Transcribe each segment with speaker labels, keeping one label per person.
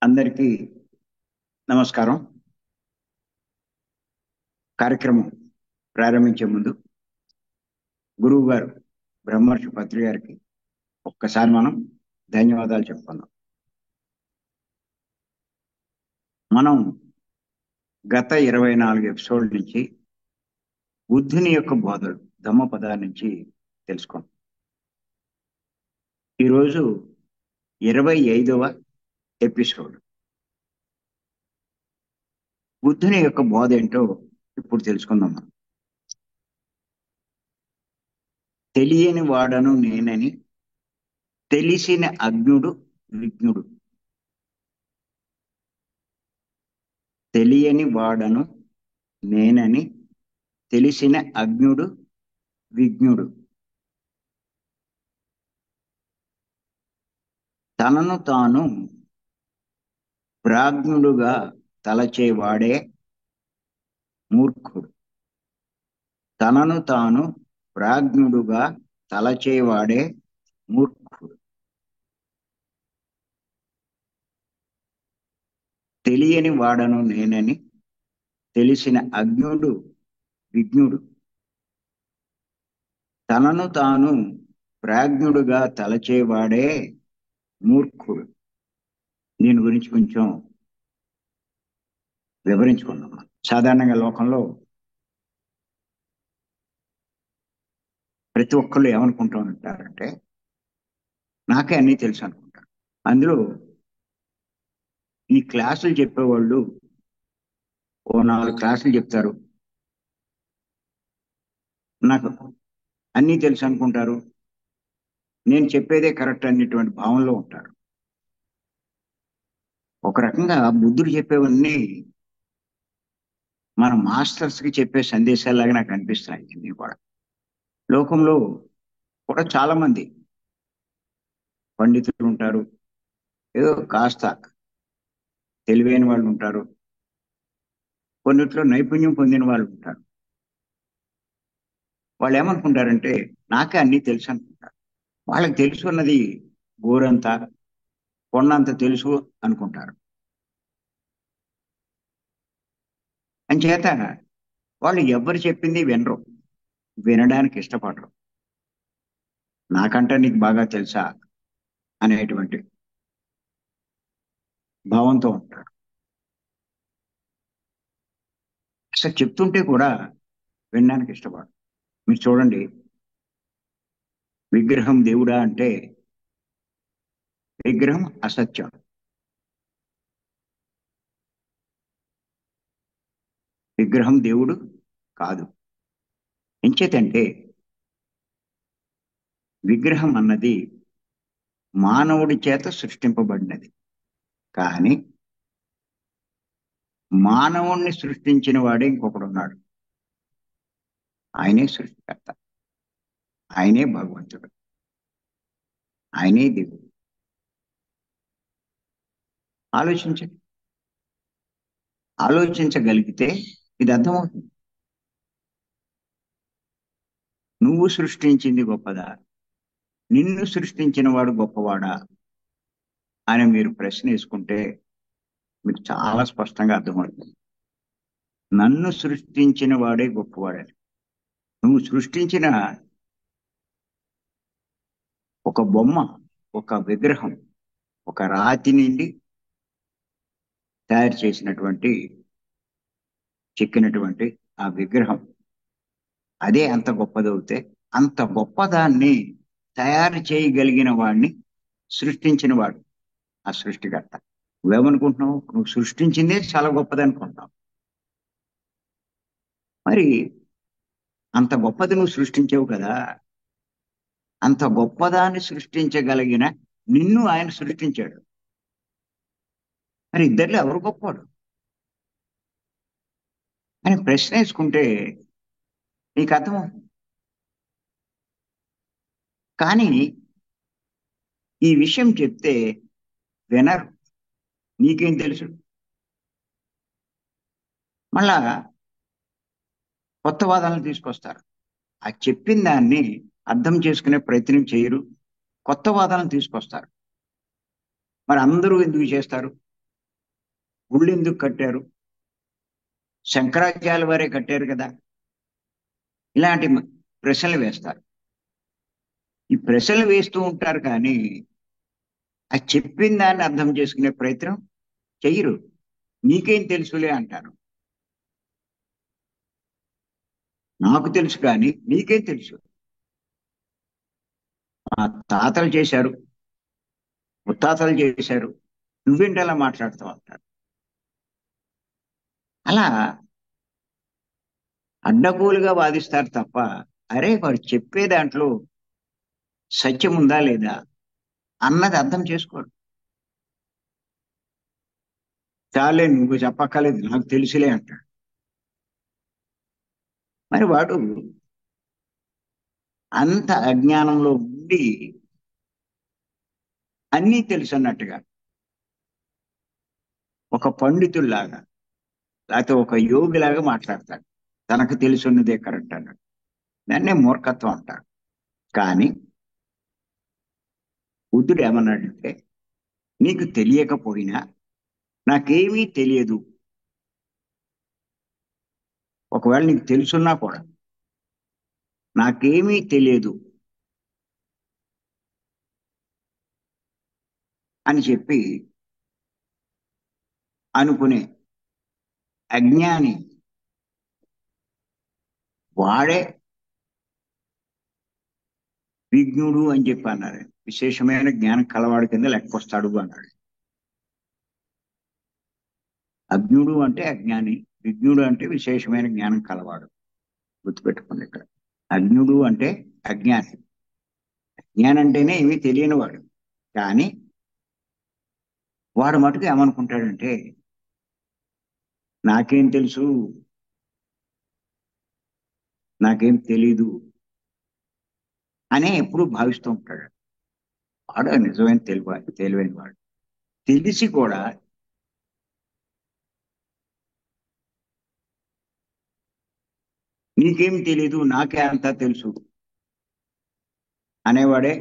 Speaker 1: అందరికీ నమస్కారం. కార్యక్రమం ప్రారంభించే ముందు గురువు గారు బ్రహ్మర్షి పత్రి గారికి ఒక్కసారి మనం ధన్యవాదాలు చెప్పుకుందాం. మనం గత 24 ఎపిసోడ్ నుంచి బుద్ధుని యొక్క బోధలు ధమ్మపదాల నుంచి తెలుసుకున్నాం. ఈరోజు 25వ ఎపిసోడ్. బుద్ధుని యొక్క బోధ ఏంటో ఇప్పుడు తెలుసుకుందాం. మనం తెలియని వాడను నేనని తెలిసిన అజ్ఞుడు విజ్ఞుడు. తెలియని వాడను నేనని తెలిసిన అజ్ఞుడు విజ్ఞుడు. తనను తాను ప్రాజ్ఞుడుగా తలచేవాడే మూర్ఖుడు. తనను తాను ప్రాజ్ఞుడుగా తలచేవాడే మూర్ఖుడు. తెలియని వాడను నేనని తెలిసిన అజ్ఞుడు విజ్ఞుడు. తనను తాను ప్రాజ్ఞుడుగా తలచేవాడే మూర్ఖుడు. దీని గురించి కొంచెం వివరించుకుందాం. సాధారణంగా లోకంలో ప్రతి ఒక్కళ్ళు ఏమనుకుంటూ ఉంటారంటే నాకే అన్నీ తెలుసు అనుకుంటారు. అందులో ఈ క్లాసులు చెప్పేవాళ్ళు ఓ 4 క్లాసులు చెప్తారు, నాకు అన్నీ తెలుసు అనుకుంటారు, నేను చెప్పేదే కరెక్ట్ అనేటువంటి భావంలో ఉంటారు. ఒక రకంగా బుద్ధుడు చెప్పేవన్నీ మన మాస్టర్స్కి చెప్పే సందేశాలాగా నాకు అనిపిస్తున్నాయి. ఇవన్నీ కూడా లోకంలో కూడా చాలా మంది పండితులు ఉంటారు, ఏదో కాస్త తెలివైన వాళ్ళు ఉంటారు, కొన్నిట్లో నైపుణ్యం పొందిన వాళ్ళు ఉంటారు. వాళ్ళు ఏమనుకుంటారంటే నాకే అన్నీ తెలుసు అనుకుంటారు. వాళ్ళకి తెలుసున్నది గోరంతా కొండంత తెలుసు అనుకుంటారు. అంచేత వాళ్ళు ఎవరు చెప్పింది వినరు, వినడానికి ఇష్టపడరు. నాకంటే నీకు బాగా తెలుసా అనేటువంటి భావంతో ఉంటారు. అసలు చెప్తుంటే కూడా వినడానికి ఇష్టపడరు. మీరు చూడండి, విగ్రహం దేవుడా అంటే విగ్రహం అసత్యం. విగ్రహం దేవుడు కాదు. ఎంచేతంటే విగ్రహం అన్నది మానవుడి చేత సృష్టింపబడినది. కానీ మానవుణ్ణి సృష్టించిన వాడే ఇంకొకడు ఉన్నాడు. ఆయనే సృష్టికర్త, ఆయనే భగవంతుడు, ఆయనే దేవుడు. ఆలోచించండి. ఆలోచించగలిగితే ఇది అర్థమవుతుంది. నువ్వు సృష్టించింది గొప్పదా, నిన్ను సృష్టించిన వాడు గొప్పవాడా అని మీరు ప్రశ్న వేసుకుంటే మీకు చాలా స్పష్టంగా అర్థమవుతుంది. నన్ను సృష్టించిన వాడే గొప్పవాడని. నువ్వు సృష్టించిన ఒక బొమ్మ, ఒక విగ్రహం, ఒక రాతి నుండి తయారు చేసినటువంటి చెక్కినటువంటి ఆ విగ్రహం అదే అంత గొప్పదవుతే అంత గొప్పదాన్ని తయారు చేయగలిగిన వాడిని సృష్టించిన వాడు ఆ సృష్టికర్త. నువ్వేమనుకుంటున్నావు? నువ్వు సృష్టించిందే చాలా గొప్పది అనుకుంటున్నావు. మరి అంత గొప్పది నువ్వు సృష్టించావు కదా, అంత గొప్పదాన్ని సృష్టించగలిగిన నిన్ను ఆయన సృష్టించాడు. మరి ఇద్దరిలో ఎవరు గొప్పవాడు అని ప్రశ్న వేసుకుంటే నీకు అర్థమవుతుంది. కానీ ఈ విషయం చెప్తే వినరు. నీకేం తెలుసు? మళ్ళా కొత్త వాదనలు తీసుకొస్తారు. ఆ చెప్పిన దాన్ని అర్థం చేసుకునే ప్రయత్నం చేయరు, కొత్త వాదనలు తీసుకొస్తారు. మరి అందరూ ఎందుకు చేస్తారు? గుళ్ళు ఎందుకు కట్టారు? శంకరాచార్యుల వారే కట్టారు కదా. ఇలాంటి ప్రశ్నలు వేస్తారు. ఈ ప్రశ్నలు వేస్తూ ఉంటారు కానీ ఆ చెప్పిన దాన్ని అర్థం చేసుకునే ప్రయత్నం చెయ్యరు. నీకేం తెలుసులే అంటారు. నాకు తెలుసు కానీ నీకేం తెలుసు? మా తాతలు చేశారు, ముత్తాతలు చేశారు, నువ్వేంటి అలా మాట్లాడుతావు అంటారు. అలా అడ్డగోలుగా వాదిస్తారు తప్ప, అరే వాడు చెప్పే దాంట్లో సత్యం ఉందా లేదా అన్నది అర్థం చేసుకోరు. చాలే నువ్వు చెప్పక్కర్లేదు నాకు తెలుసులే అంటాడు. మరి వాడు అంత అజ్ఞానంలో ఉండి అన్నీ తెలుసు అన్నట్టుగా, ఒక పండితుల్లాగా లేకపోతే ఒక యోగిలాగా మాట్లాడతాడు. తనకు తెలుసున్నదే కరెక్ట్ అన్నాడు. దాన్నే మూర్ఖత్వం అంటారు. కానీ బుద్ధుడు ఏమన్నాడంటే, నీకు తెలియకపోయినా నాకేమీ తెలియదు, ఒకవేళ నీకు తెలుసున్నా కూడా నాకేమీ తెలియదు అని చెప్పి అనుకునే అజ్ఞాని వాడే విజ్ఞుడు అని చెప్పి అన్నారు. విశేషమైన జ్ఞానం కలవాడి కింద లెక్కొస్తాడు అన్నాడు. అజ్ఞుడు అంటే అజ్ఞాని, విజ్ఞుడు అంటే విశేషమైన జ్ఞానం కలవాడు. గుర్తుపెట్టుకోండి ఇక్కడ. అజ్ఞుడు అంటే అజ్ఞాని. అజ్ఞానం అంటేనే ఏమీ తెలియనివాడు. కానీ వాడు మటుకు ఏమనుకుంటాడంటే, నాకేం తెలుసు, నాకేం తెలీదు అనే ఎప్పుడు భావిస్తూ ఉంటాడు. వాడు నిజమైన తెలివైన వాడు. తెలిసి కూడా నీకేం తెలీదు నాకే అంతా తెలుసు అనేవాడే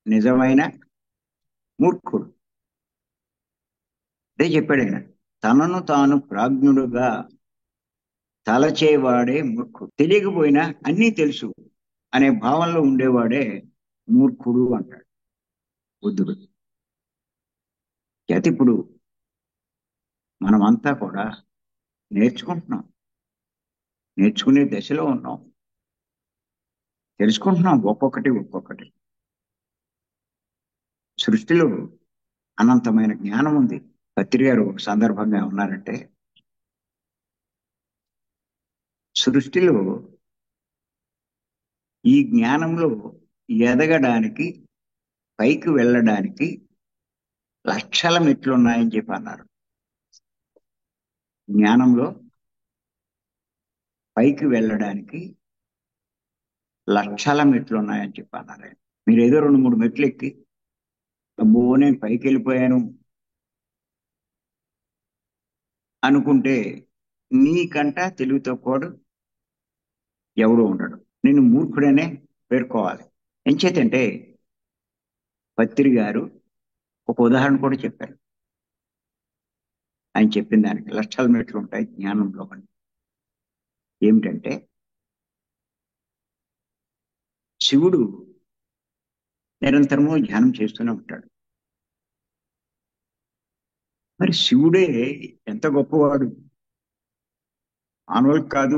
Speaker 1: నిజమైన మూర్ఖుడు. అదే చెప్పాడు ఆయన. తనను తాను ప్రాజ్ఞుడుగా తలచేవాడే మూర్ఖుడు. తెలియకపోయినా అన్నీ తెలుసు అనే భావనలో ఉండేవాడే మూర్ఖుడు అంటాడు బుద్ధుడు. అయితే ఇప్పుడు మనమంతా కూడా నేర్చుకుంటున్నాం, నేర్చుకునే దశలో ఉన్నాం, తెలుసుకుంటున్నాం ఒక్కొక్కటి. సృష్టిలో అనంతమైన జ్ఞానం ఉంది. పత్రి గారు ఒక సందర్భంగా ఉన్నారంటే, సృష్టిలో ఈ జ్ఞానంలో ఎదగడానికి, పైకి వెళ్ళడానికి లక్షల మెట్లు ఉన్నాయని చెప్పి అన్నారు. జ్ఞానంలో పైకి వెళ్ళడానికి లక్షల మెట్లు ఉన్నాయని చెప్పి అన్నారు ఆయన. మీరు ఏదో 2-3 మెట్లు ఎక్కి అబ్బో నేను పైకి వెళ్ళిపోయాను అనుకుంటే నీకంట తెలివి తక్కువడు ఎవడు ఉండడు. నేను మూర్ఖుడనే పేర్కోవాలి. ఎంచేతంటే పత్రి గారు ఒక ఉదాహరణ కూడా చెప్పారు. ఆయన చెప్పిన దానికి లక్షల మెట్లు ఉంటాయి జ్ఞానంలో అని. ఏమిటంటే శివుడు నిరంతరము ధ్యానం చేస్తూనే ఉంటాడు. మరి శివుడే ఎంత గొప్పవాడు, మానవులకు కాదు,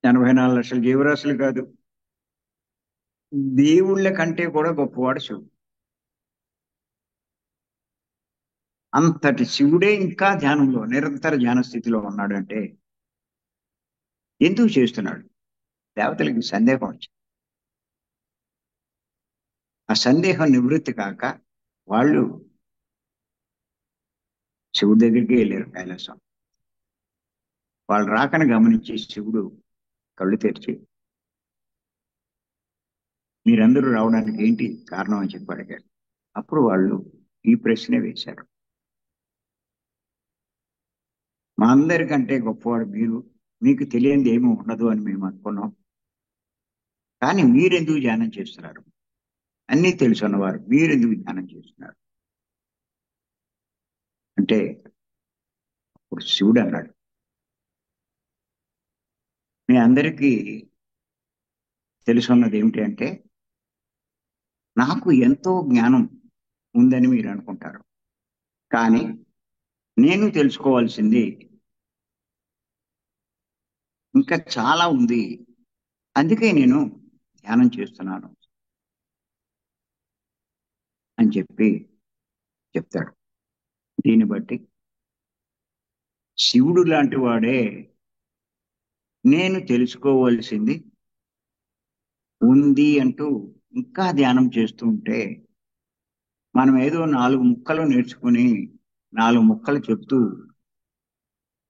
Speaker 1: 84 లక్షల జీవరాశులు కాదు, దేవుళ్ళ కంటే కూడా గొప్పవాడు శివుడు. అంతటి శివుడే ఇంకా ధ్యానంలో నిరంతర ధ్యాన స్థితిలో ఉన్నాడు అంటే ఎందుకు చేస్తున్నాడు? దేవతలకి సందేహం వచ్చింది. ఆ సందేహం నివృత్తి కాక వాళ్ళు శివుడి దగ్గరికి వెళ్ళారు కైలాసం. వాళ్ళు రాకని గమనించి శివుడు కళ్ళు తెరిచి, మీరందరూ రావడానికి ఏంటి కారణం అని చెప్పి అడిగారు. అప్పుడు వాళ్ళు ఈ ప్రశ్నే వేశారు. మా అందరికంటే గొప్పవాడు మీరు, మీకు తెలియంది ఏమీ ఉండదు అని మేము అనుకున్నాం. కానీ మీరెందుకు ధ్యానం చేస్తున్నారు? అన్నీ తెలుసు అన్నవారు మీరెందుకు ధ్యానం చేస్తున్నారు అంటే ఇప్పుడు శివుడు అన్నాడు, మీ అందరికీ తెలుసున్నది ఏమిటి అంటే, నాకు ఎంతో జ్ఞానం ఉందని మీరు అనుకుంటారు, కానీ నేను తెలుసుకోవాల్సింది ఇంకా చాలా ఉంది. అందుకే నేను ధ్యానం చేస్తున్నాను అని చెప్పి చెప్తాడు. దీన్ని బట్టి శివుడు లాంటి వాడే నేను తెలుసుకోవాల్సింది ఉంది అంటూ ఇంకా ధ్యానం చేస్తూ ఉంటే, మనం ఏదో 4 ముక్కలు నేర్చుకుని 4 ముక్కలు చెప్తూ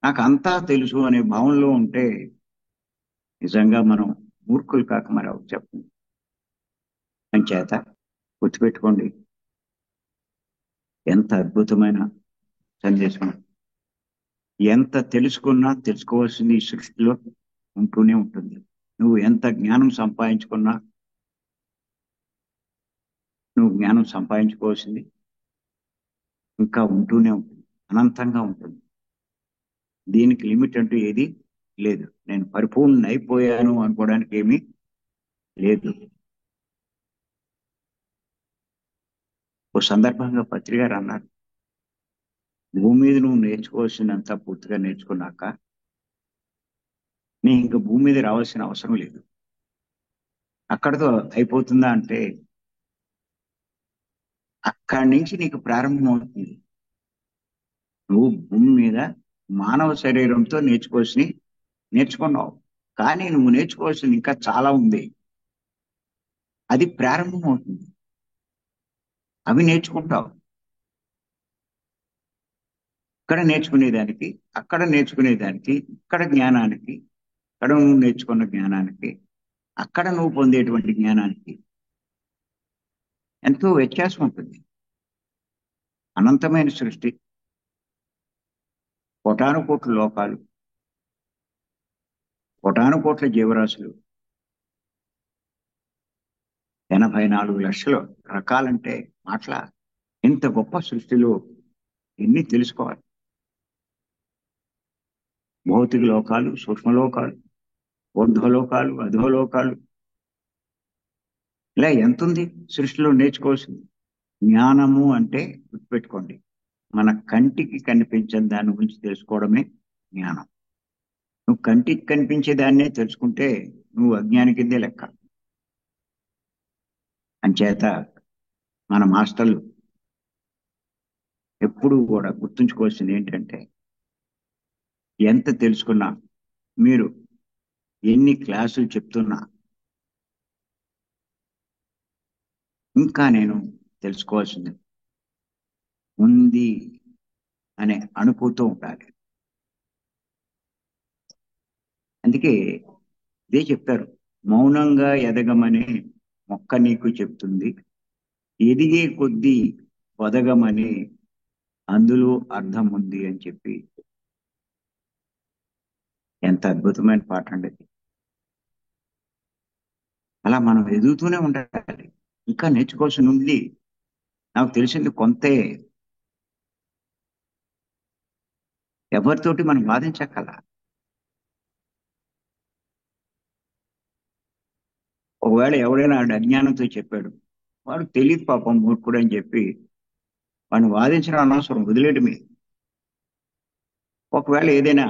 Speaker 1: నాకు అంతా తెలుసు అనే భావంలో ఉంటే నిజంగా మనం మూర్ఖులు కాక మరి చెప్పండి. అంచేత గుర్తుపెట్టుకోండి, ఎంత అద్భుతమైన సందేశం. ఎంత తెలుసుకున్నా తెలుసుకోవాల్సింది ఈ సృష్టిలో ఉంటూనే ఉంటుంది. నువ్వు ఎంత జ్ఞానం సంపాదించుకున్నా, నువ్వు జ్ఞానం సంపాదించుకోవాల్సింది ఇంకా ఉంటూనే ఉంటుంది, అనంతంగా ఉంటుంది. దీనికి లిమిట్ అంటూ ఏది లేదు. నేను పరిపూర్ణ అయిపోయాను అనుకోవడానికి ఏమీ లేదు. ఓ సందర్భంగా పత్రి గారు అన్నారు, భూమి మీద నువ్వు నేర్చుకోవాల్సినంత పూర్తిగా నేర్చుకున్నాక నీ ఇంకా భూమి మీద రావాల్సిన అవసరం లేదు. అక్కడితో అయిపోతుందా అంటే, అక్కడి నుంచి నీకు ప్రారంభం అవుతుంది. నువ్వు భూమి మీద మానవ శరీరంతో నేర్చుకున్నావు, కానీ నువ్వు నేర్చుకోవాల్సింది ఇంకా చాలా ఉంది. అది ప్రారంభం అవుతుంది. అవి నేర్చుకుంటావు. ఇక్కడ నేర్చుకునేదానికి, అక్కడ నేర్చుకునేదానికి, ఇక్కడ జ్ఞానానికి, ఇక్కడ నువ్వు నేర్చుకున్న జ్ఞానానికి, అక్కడ నువ్వు పొందేటువంటి జ్ఞానానికి ఎంతో వ్యత్యాసం ఉంటుంది. అనంతమైన సృష్టి, కోటాను కోట్ల లోకాలు, కోటాను కోట్ల జీవరాశులు, 84 లక్షల రకాలంటే మాటల. ఇంత గొప్ప సృష్టిలో ఎన్ని తెలుసుకోవాలి. భౌతిక లోకాలు, సూక్ష్మలోకాలు, ఊర్ధ్వలోకాలు, అధోలోకాలు, ఇలా ఎంతుంది సృష్టిలో నేర్చుకోవాల్సింది. జ్ఞానము అంటే గుర్తుపెట్టుకోండి, మన కంటికి కనిపించని దాని గురించి తెలుసుకోవడమే జ్ఞానం. నువ్వు కంటికి కనిపించే దాన్నే తెలుసుకుంటే నువ్వు అజ్ఞాని కిందే లెక్క. అంచేత మన మాస్టర్లు ఎప్పుడూ కూడా గుర్తుంచుకోవాల్సింది ఏంటంటే, ఎంత తెలుసుకున్నా, మీరు ఎన్ని క్లాసులు చెప్తున్నా, ఇంకా నేను తెలుసుకోవాల్సింది ఉంది అనే అనుభూతో ఉండాలి. అందుకే ఇదే చెప్తారు, మౌనంగా ఎదగమని మొక్క నీకు చెప్తుంది, ఎదిగే కొద్దీ పొదగమని అందులో అర్థం ఉంది అని చెప్పి. ఎంత అద్భుతమైన పాట అండి అది. అలా మనం ఎదుగుతూనే ఉండాలి. ఇంకా నేర్చుకోవాల్సి ఉంది. నాకు తెలిసింది కొంతే. ఎవరితోటి మనం వాదించక్కల. ఒకవేళ ఎవడైనా ఆడు అజ్ఞానంతో చెప్పాడు, వాడు తెలియదు పాపం మూర్ఖుడు అని చెప్పి వాడిని వాదించడం అనవసరం, వదిలేయడమే. ఒకవేళ ఏదైనా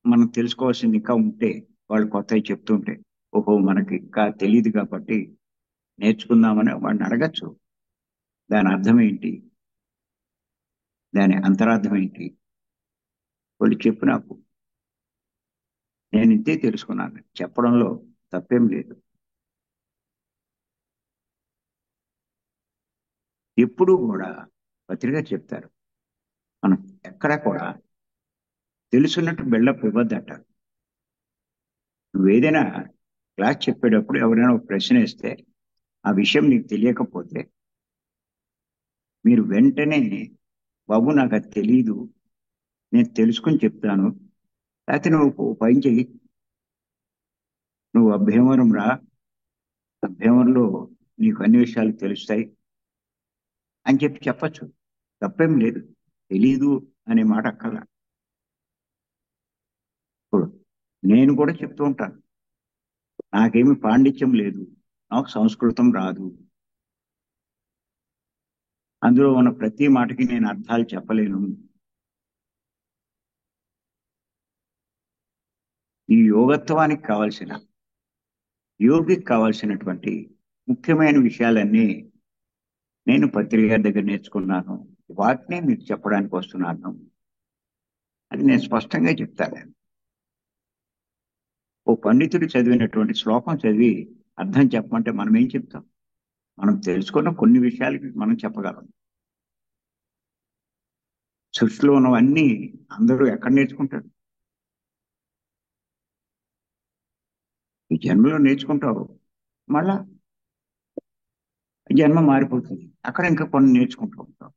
Speaker 1: మనం తెలుసుకోవాల్సింది ఇంకా ఉంటే, వాళ్ళు కొత్తవి చెప్తుంటే, ఓహో మనకి ఇంకా తెలియదు కాబట్టి నేర్చుకుందామని వాడిని అడగచ్చు. దాని అర్థం ఏంటి, దాని అంతరార్థం ఏంటి, వాళ్ళు చెప్పు నాకు, నేను ఇంతే తెలుసుకున్నాను చెప్పడంలో తప్పేం లేదు. ఎప్పుడూ కూడా పత్రిక చెప్తారు, మనం ఎక్కడా కూడా తెలుసున్నట్టు బిల్డప్ ఇవ్వద్దట. నువ్వేదైనా క్లాస్ చెప్పేటప్పుడు ఎవరైనా ఒక ప్రశ్న వేస్తే, ఆ విషయం నీకు తెలియకపోతే మీరు వెంటనే, బాబు నాకు అది తెలియదు, నేను తెలుసుకుని చెప్తాను, లేకపోతే నువ్వు ఓ పని చెయ్యి, నువ్వు అభ్యవరం రా, అభ్యవరంలో నీకు అన్ని విషయాలు తెలుస్తాయి అని చెప్పి చెప్పచ్చు. తప్పేం లేదు. తెలీదు అనే మాట అక్కర్లా. నేను కూడా చెప్తూ ఉంటాను, నాకేమి పాండిత్యం లేదు, నాకు సంస్కృతం రాదు, అందులో ఉన్న ప్రతి మాటకి నేను అర్థాలు చెప్పలేను. ఈ యోగత్వానికి కావలసిన, యోగికి కావాల్సినటువంటి ముఖ్యమైన విషయాలన్నీ నేను పత్రిక గారి దగ్గర నేర్చుకున్నాను, వాటినే మీకు చెప్పడానికి వస్తున్నాను అని నేను స్పష్టంగా చెప్తాను. ఓ పండితుడు చదివినటువంటి శ్లోకం చదివి అర్థం చెప్పమంటే మనం ఏం చెప్తాం? మనం తెలుసుకున్న కొన్ని విషయాలకి మనం చెప్పగలం. సృష్టిలో ఉన్నవన్నీ అందరూ ఎక్కడ నేర్చుకుంటారు? ఈ జన్మలో నేర్చుకుంటావు, మళ్ళా జన్మ మారిపోతుంది, అక్కడ ఇంకా కొన్ని నేర్చుకుంటూ ఉంటావు.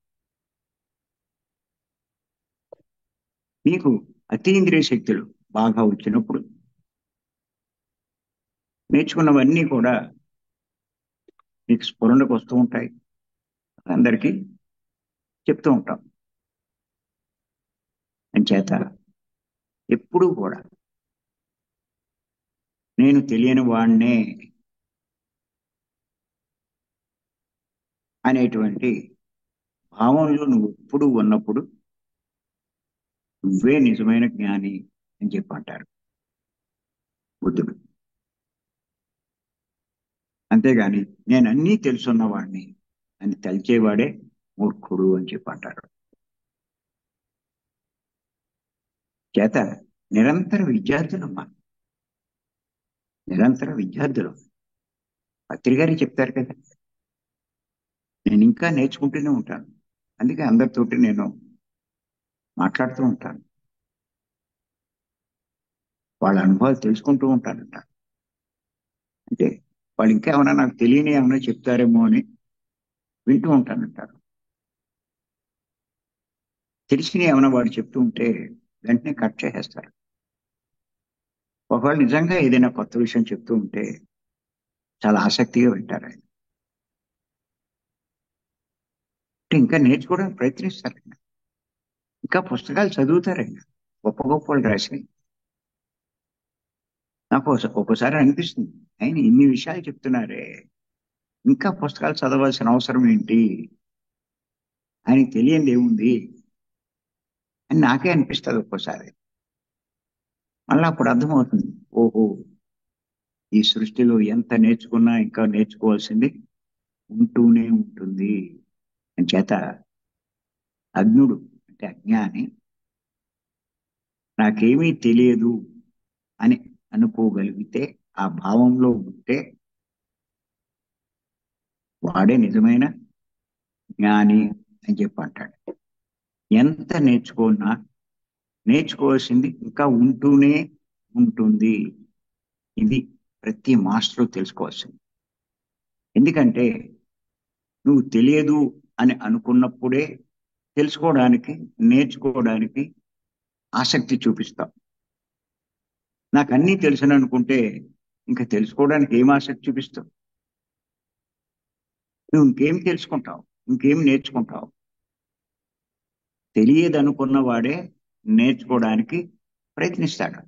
Speaker 1: నీకు అతీంద్రియ శక్తులు బాగా వచ్చినప్పుడు నేర్చుకున్నవన్నీ కూడా నీకు స్ఫురణకు వస్తూ ఉంటాయి, అందరికీ చెప్తూ ఉంటాం. అంచేత ఎప్పుడూ కూడా నేను తెలియని వాణ్ణే అనేటువంటి భావంలో నువ్వు ఎప్పుడు ఉన్నప్పుడు నువ్వే నిజమైన జ్ఞాని అని చెప్పి అంటారు బుద్ధుడు. అంతేగాని నేను అన్నీ తెలుసున్నవాడిని అని తలిచేవాడే మూర్ఖుడు అని చెప్పి అంటారు. చేత నిరంతర విద్యార్థులమ్మా, నిరంతర విద్యార్థులు. పత్రికారి చెప్తారు కదా, నేను ఇంకా నేర్చుకుంటూనే ఉంటాను, అందుకే అందరితోటి నేను మాట్లాడుతూ ఉంటాను, వాళ్ళ అనుభవాలు తెలుసుకుంటూ ఉంటానంట. అంటే వాళ్ళు ఇంకా ఏమైనా నాకు తెలియని ఏమైనా చెప్తారేమో అని వింటూ ఉంటానంటారు. తెలిసిన ఏమైనా వాడు చెప్తూ ఉంటే వెంటనే కట్ చేసేస్తారు. ఒకవేళ నిజంగా ఏదైనా కొత్త విషయం చెప్తూ ఉంటే చాలా ఆసక్తిగా వింటారు ఆయన. అంటే ఇంకా నేర్చుకోవడానికి ప్రయత్నిస్తారు ఆయన, ఇంకా పుస్తకాలు చదువుతారు ఆయన, గొప్ప గొప్ప వాళ్ళు రాసినాయి. నాకు ఒక్కోసారి అనిపిస్తుంది, ఆయన ఇన్ని విషయాలు చెప్తున్నారే, ఇంకా పుస్తకాలు చదవాల్సిన అవసరం ఏంటి, ఆయనకి తెలియంది ఏముంది అని నాకే అనిపిస్తుంది ఒక్కోసారి. మళ్ళీ అప్పుడు అర్థమవుతుంది, ఓహో, ఈ సృష్టిలో ఎంత నేర్చుకున్నా ఇంకా నేర్చుకోవాల్సింది ఉంటూనే ఉంటుంది. అని చేత అజ్ఞుడు అంటే అజ్ఞాని నాకేమీ తెలియదు అని అనుకోగలిగితే, ఆ భావంలో ఉంటే వాడే నిజమైన జ్ఞాని అని చెప్పి అంటాడు. ఎంత నేర్చుకున్నా నేర్చుకోవాల్సింది ఇంకా ఉంటూనే ఉంటుంది, ఇది ప్రతి మాస్టరు తెలుసుకోవాల్సింది. ఎందుకంటే నువ్వు తెలియదు అని అనుకున్నప్పుడే తెలుసుకోవడానికి, నేర్చుకోవడానికి ఆసక్తి చూపిస్తావు. నాకు అన్నీ తెలుసని అనుకుంటే ఇంకా తెలుసుకోవడానికి ఏం ఆసక్తి చూపిస్తావు? నువ్వు ఇంకేం తెలుసుకుంటావు, ఇంకేం నేర్చుకుంటావు? తెలియదు అనుకున్న వాడే నేర్చుకోవడానికి ప్రయత్నిస్తాడు.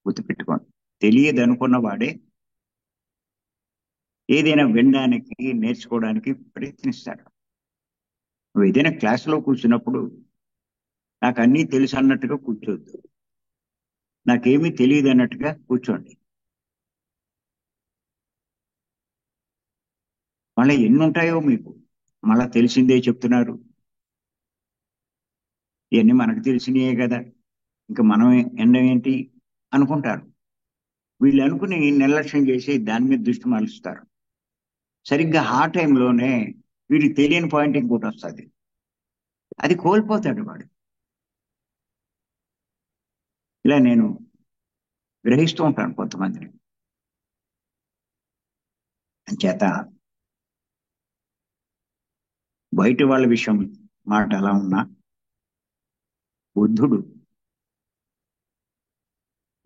Speaker 1: గుర్తుపెట్టుకోండి, తెలియదు అనుకున్న వాడే ఏదైనా వినడానికి, నేర్చుకోవడానికి ప్రయత్నిస్తాడు. నువ్వు ఏదైనా క్లాసులో కూర్చున్నప్పుడు నాకు అన్నీ తెలుసు అన్నట్టుగా కూర్చోద్దు, నాకేమీ తెలియదు అన్నట్టుగా కూర్చోండి. మళ్ళీ ఎన్ని ఉంటాయో మీకు, మళ్ళా తెలిసిందే చెప్తున్నారు, ఇవన్నీ మనకు తెలిసినయే కదా, ఇంకా మనం ఎండం ఏంటి అనుకుంటారు. వీళ్ళు అనుకుని నిర్లక్ష్యం చేసి దాని మీద దృష్టి మరలుస్తారు. సరిగ్గా ఆ టైంలోనే వీడికి తెలియని పాయింట్ ఇంకోటి వస్తుంది, అది కోల్పోతాడు వాడు. ఇలా నేను గ్రహిస్తూ ఉంటాను కొంతమందిని. అంచేత బయట వాళ్ళ విషయం మాట ఎలా ఉన్నా, బుద్ధుడు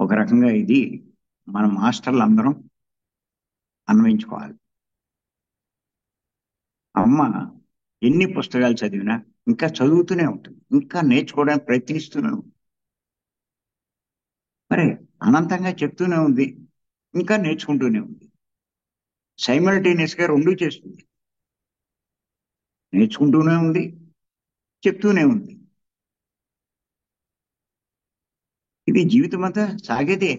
Speaker 1: ఒక రకంగా ఇది మన మాస్టర్లు అందరం అన్వయించుకోవాలి. అమ్మ ఎన్ని పుస్తకాలు చదివినా ఇంకా చదువుతూనే ఉంటుంది, ఇంకా నేర్చుకోవడానికి ప్రయత్నిస్తూనే ఉంటుంది. మరి అనంతంగా చెప్తూనే ఉంది, ఇంకా నేర్చుకుంటూనే ఉంది. సైమల్టేనియస్ గా రెండూ చేస్తుంది. నేర్చుకుంటూనే ఉంది, చెప్తూనే ఉంది. ఇది జీవితం అంతా సాగేదే.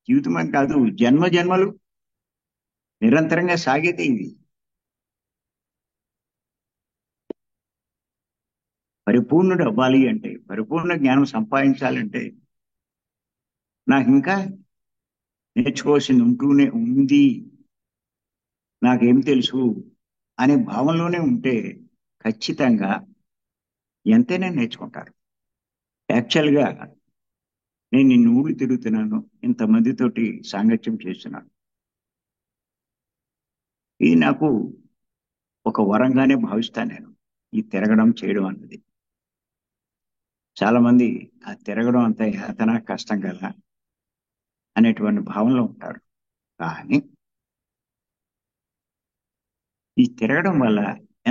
Speaker 1: జీవితం అని కాదు, జన్మ జన్మలు నిరంతరంగా సాగేదే ఇది. పరిపూర్ణుడు అవ్వాలి అంటే, పరిపూర్ణ జ్ఞానం సంపాదించాలంటే నాకు ఇంకా నేర్చుకోవాల్సింది ఉంటూనే ఉంది, నాకేం తెలుసు అనే భావంలోనే ఉంటే ఖచ్చితంగా ఎంతైనా నేర్చుకుంటారు. యాక్చువల్ గా నేను నిన్ను ఊరు తిరుగుతున్నాను, ఇంతమందితోటి సాంగత్యం చేస్తున్నాను. ఇది నాకు ఒక వరంగానే భావిస్తాను నేను, ఈ తిరగడం చేయడం అన్నది. చాలా మంది ఆ తిరగడం అంత యాతన కష్టం కదా అనేటువంటి భావనలో ఉంటారు. కానీ ఈ తిరగడం వల్ల,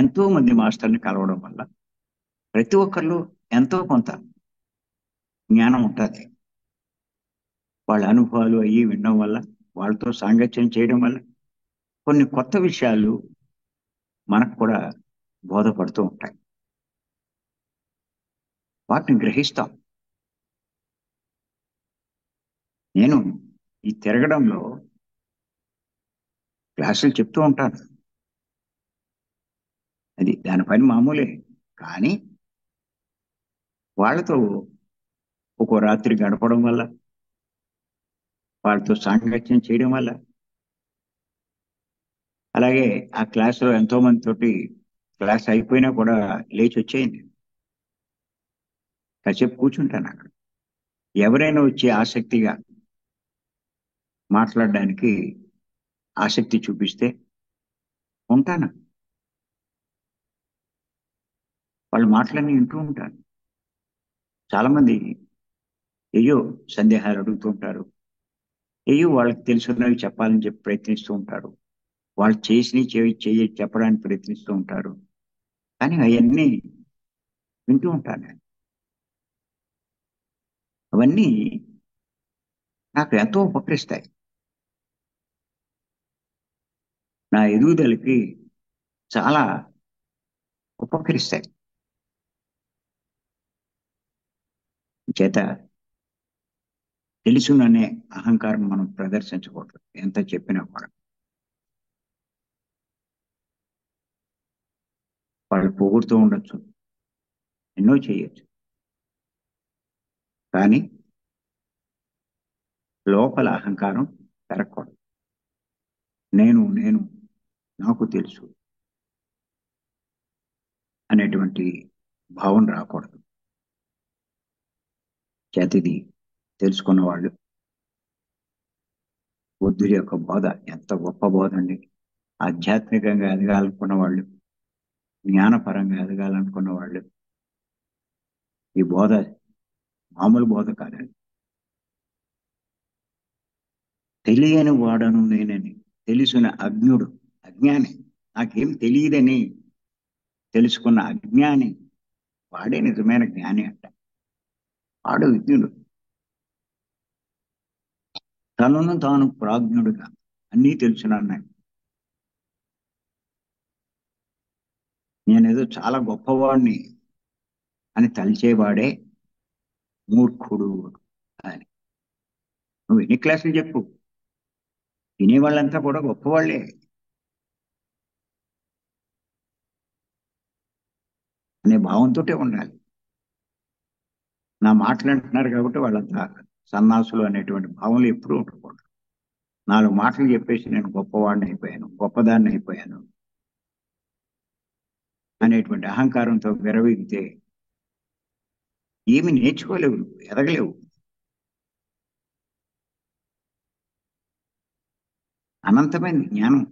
Speaker 1: ఎంతో మంది మాస్టర్ని కలవడం వల్ల ప్రతి ఒక్కరిలో ఎంతో కొంత జ్ఞానం ఉంటుంది. వాళ్ళ అనుభవాలు అయ్యి వినడం వల్ల, వాళ్ళతో సాంగత్యం చేయడం వల్ల కొన్ని కొత్త విషయాలు మనకు కూడా బోధపడుతూ ఉంటాయి. వాటిని గ్రహిస్తాం. నేను ఈ తిరగడంలో క్లాసులు చెప్తూ ఉంటాను, అది దాని పని మామూలే. కానీ వాళ్ళతో ఒక్కో రాత్రి గడపడం వల్ల, వాళ్ళతో సాంగత్యం చేయడం వల్ల, అలాగే ఆ క్లాసులో ఎంతో మంది తోటి క్లాస్ అయిపోయినా కూడా లేచి వచ్చేయండి, కాసేపు కూర్చుంటాను అక్కడ. ఎవరైనా వచ్చి ఆసక్తిగా మాట్లాడడానికి ఆసక్తి చూపిస్తే ఉంటాను, వాళ్ళు మాటలన్నీ వింటూ ఉంటాను. చాలా మంది ఏయో సందేహాలు అడుగుతూ ఉంటారు, ఏయో వాళ్ళకి తెలుసున్నవి చెప్పాలని చెప్పి ప్రయత్నిస్తూ ఉంటారు, వాళ్ళు చేసినవి చేయి చెప్పడానికి ప్రయత్నిస్తూ ఉంటారు. కానీ అవన్నీ వింటూ ఉంటాను నేను. అవన్నీ నాకు ఎంతో ఉపకరిస్తాయి, నా ఎదుగుదలకి చాలా ఉపకరిస్తాయి. చేత తెలుసుననే అహంకారం మనం ప్రదర్శించకూడదు ఎంత చెప్పినా కూడా. వాళ్ళు పొగుడుతూ ఉండొచ్చు, ఎన్నో చేయొచ్చు, కానీ లోపల అహంకారం పెరగకూడదు. నేను నేను నాకు తెలుసు అనేటువంటి భావన రాకూడదు. చేతిది తెలుసుకున్న వాళ్ళు, బుద్ధుడి యొక్క బోధ ఎంత గొప్ప బోధ అండి. ఆధ్యాత్మికంగా ఎదగాలనుకున్న వాళ్ళు, జ్ఞానపరంగా ఎదగాలనుకున్న వాళ్ళు, ఈ బోధ మామూలు బోధ కాదండి. తెలియని వాడను నేనని తెలిసిన అజ్ఞుడు, అజ్ఞాని, నాకేం తెలియదని తెలుసుకున్న అజ్ఞాని వాడే నిజమైన జ్ఞాని అంట. వాడు విజ్ఞుడు, తనను తాను ప్రాజ్ఞుడుగా అన్నీ తెలుసునన్నాడు. నేనేదో చాలా గొప్పవాడిని అని తలిచేవాడే మూర్ఖుడు అని. నువ్వు ఎన్ని క్లాసులు చెప్పు, వినేవాళ్ళంతా కూడా గొప్పవాళ్లే అనే భావంతో ఉండాలి. నా మాటలు అంటున్నారు కాబట్టి వాళ్ళంతా సన్నాసులు అనేటువంటి భావనలు ఎప్పుడూ ఉండకూడదు. నాలుగు మాటలు చెప్పేసి నేను గొప్పవాడిని అయిపోయాను, గొప్పదాన్ని అయిపోయాను అనేటువంటి అహంకారంతో విరవీగితే ఏమి నేర్చుకోలేవు, నువ్వు ఎదగలేవు. అనంతమైన జ్ఞానం.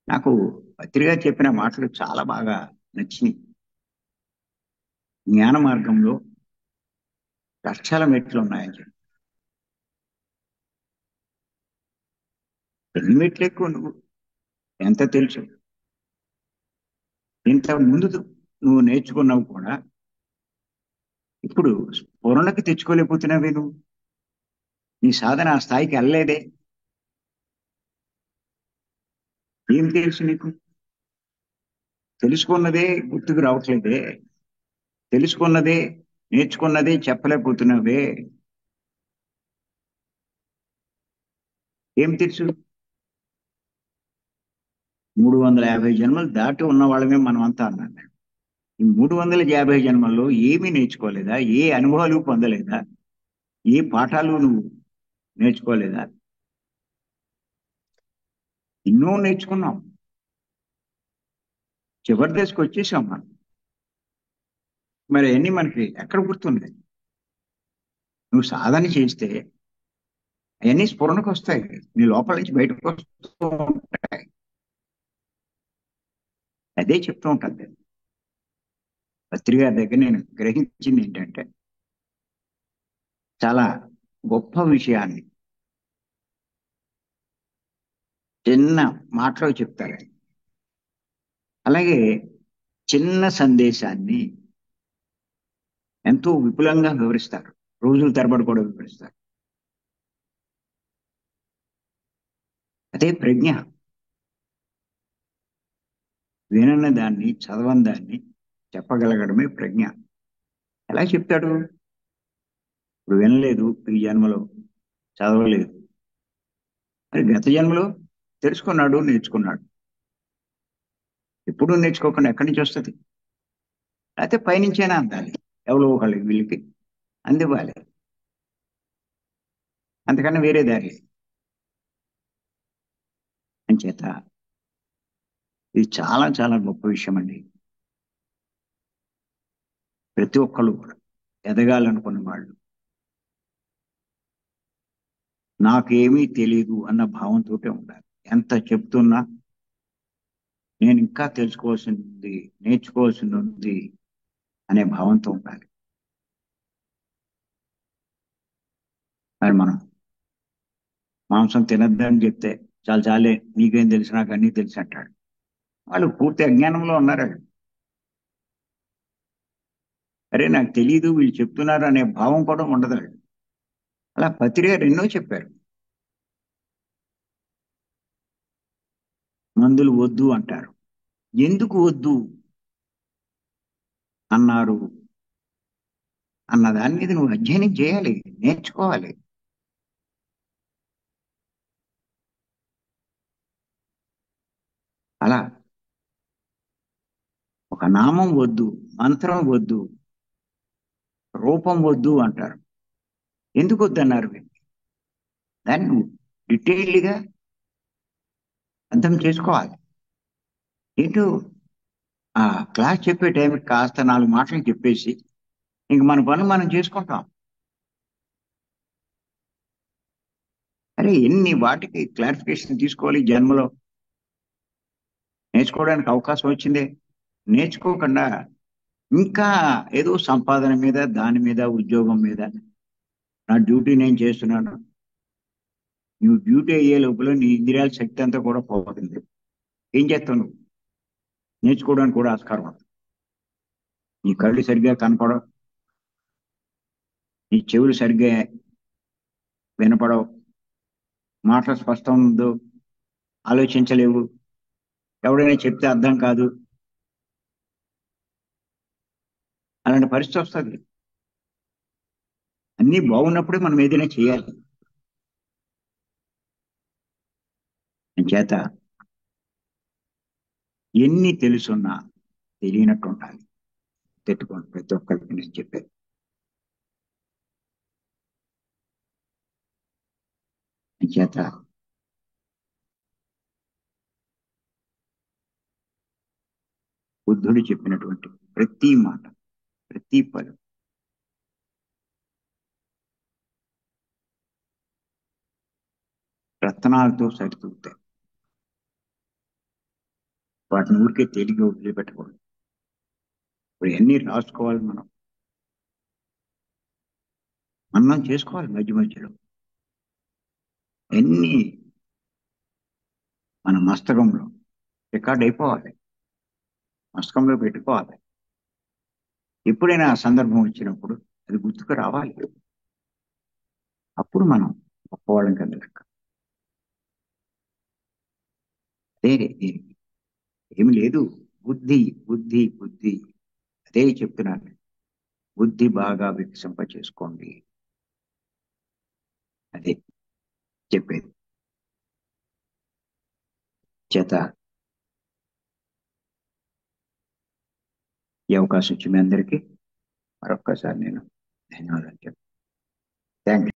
Speaker 1: నాకు పత్రిక చెప్పిన మాటలు చాలా బాగా నచ్చినాయి. జ్ఞాన మార్గంలో లక్షల మెట్లు ఉన్నాయని చెప్పి. ఎన్ని మెట్లు ఎక్కువ నువ్వు, ఎంత తెలుసు, ఇంత ముందు నువ్వు నేర్చుకున్నావు కూడా ఇప్పుడు స్ఫురణకి తెచ్చుకోలేకపోతున్నావే నువ్వు. నీ సాధన ఆ స్థాయికి వెళ్ళలేదే. ఏం తెలుసు నీకు? తెలుసుకున్నదే గుర్తుకు రావట్లేదే. తెలుసుకున్నదే, నేర్చుకున్నదే చెప్పలేకపోతున్నావే. ఏం తెలుసు? 350 జన్మలు దాటి ఉన్న వాళ్ళమే మనం అంతా అన్నాను. ఈ 350 జన్మల్లో ఏమీ నేర్చుకోలేదా? ఏ అనుభవాలు పొందలేదా? ఏ పాఠాలు నువ్వు నేర్చుకోలేదా? ఎన్నో నేర్చుకున్నాం. చివరి దశకు వచ్చేసాం మనం. మరి అన్నీ మనకి ఎక్కడ గుర్తుంది? నువ్వు సాధన చేస్తే అవన్నీ స్ఫురణకు వస్తాయి. నీ లోపల నుంచి బయటకు వస్తూ ఉంటాయి. అదే చెప్తూ ఉంటుంది. పత్రిక గారి దగ్గర నేను గ్రహించింది ఏంటంటే, చాలా గొప్ప విషయాన్ని చిన్న మాటలో చెప్తారు. అలాగే చిన్న సందేశాన్ని ఎంతో విపులంగా వివరిస్తారు. రోజుల తరబడి కూడా వివరిస్తారు. అదే ప్రజ్ఞ. వినని దాన్ని, చదవని దాన్ని చెప్పగలగడమే ప్రజ్ఞ. ఎలా చెప్తాడు? ఇప్పుడు వినలేదు ఈ జన్మలో, చదవలేదు. మరి గత జన్మలో తెలుసుకున్నాడు, నేర్చుకున్నాడు. ఎప్పుడూ నేర్చుకోకుండా ఎక్కడి నుంచి వస్తుంది? అయితే పైనుంచైనా అందాలి. ఎవరో ఒకళ్ళకి వీళ్ళకి అందివ్వాలి. అంతకన్నా వేరే దారి లేదు. అంచేత ఇది చాలా చాలా గొప్ప విషయం అండి. ప్రతి ఒక్కళ్ళు కూడా ఎదగాలనుకున్న వాళ్ళు నాకేమీ తెలియదు అన్న భావంతో ఉండాలి. ఎంత చెప్తున్నా నేను ఇంకా తెలుసుకోవాల్సింది ఉంది, నేర్చుకోవాల్సింది ఉంది అనే భావంతో ఉండాలి. మరి మనం మాంసం తినద్దని చెప్తే చాలా చాలే, నీకేం తెలుసు, నాకు అన్నీ తెలుసు అంటాడు. వాళ్ళు పూర్తి అజ్ఞానంలో ఉన్నారు. అరే నాకు తెలియదు వీళ్ళు చెప్తున్నారు అనే భావం కూడా ఉండదు. అలా పత్రి గారు ఎన్నో చెప్పారు. మందులు వద్దు అంటారు. ఎందుకు వద్దు అన్నారు అన్న దాని మీద నువ్వు అధ్యయనం చేయాలి, నేర్చుకోవాలి. అలా ఒక నామం వద్దు, మంత్రం వద్దు, రూపం వద్దు అంటారు. ఎందుకు వద్దు అన్నారు? దాన్ని నువ్వు డీటెయిల్డ్గా అర్థం చేసుకోవాలి. ఏంటో ఆ క్లాస్ చెప్పే టైంకి కాస్త 4 మాటలు చెప్పేసి ఇంక మన పని మనం చేసుకుంటాం. అరే ఎన్ని వాటికి క్లారిఫికేషన్ తీసుకోవాలి జన్మలో. నేర్చుకోవడానికి అవకాశం వచ్చిందే. నేర్చుకోకుండా ఇంకా ఏదో సంపాదన మీద, దాని మీద, ఉద్యోగం మీద నా డ్యూటీ నేను చేస్తున్నాను. నువ్వు డ్యూటీ అయ్యే లోపల నీ ఇంద్రియాల శక్తి అంతా కూడా పోతుంది. ఏం చేస్తావు నువ్వు? నేర్చుకోవడానికి కూడా ఆస్కారం ఉంది. నీ కళ్ళు సరిగ్గా కనపడవు, నీ చెవులు సరిగ్గా వినపడవు, మాటలు స్పష్టం ఉందో, ఆలోచించలేవు, ఎవడైనా చెప్తే అర్థం కాదు. అలాంటి పరిస్థితి వస్తుంది. అన్నీ బాగున్నప్పుడే మనం ఏదైనా చేయాలి. చేత ఎన్ని తెలుసున్నా తెలియనట్టు ఉండాలి. పెట్టుకోండి ప్రతి ఒక్కరికి నేను చెప్పేది. చేత బుద్ధుడు చెప్పినటువంటి ప్రతి మాట, ప్రతి పదం రత్నాలతో సరితూగుతాయి. వాటిని ఊరికే తేలిగ్గా వదిలిపెట్టకూడదు. ఇప్పుడు ఎన్ని రాసుకోవాలి, మనం మనం చేసుకోవాలి. మధ్య మధ్యలో ఎన్ని మన మస్తకంలో రికార్డ్ అయిపోవాలి, మస్తకంలో పెట్టుకోవాలి. ఎప్పుడైనా ఆ సందర్భం వచ్చినప్పుడు అది గుర్తుకు రావాలి. అప్పుడు మనం గొప్పవాళ్ళం కింద లెక్క. అదే దీనికి ఏమి లేదు. బుద్ధి బుద్ధి బుద్ధి, అదే చెప్తున్నాను. బుద్ధి బాగా వికసింప చేసుకోండి, అదే చెప్పేది. చేత ఈ అవకాశం ఇచ్చి మీ అందరికీ మరొక్కసారి నేను ధన్యవాదాలు చెప్తాను. Thank you.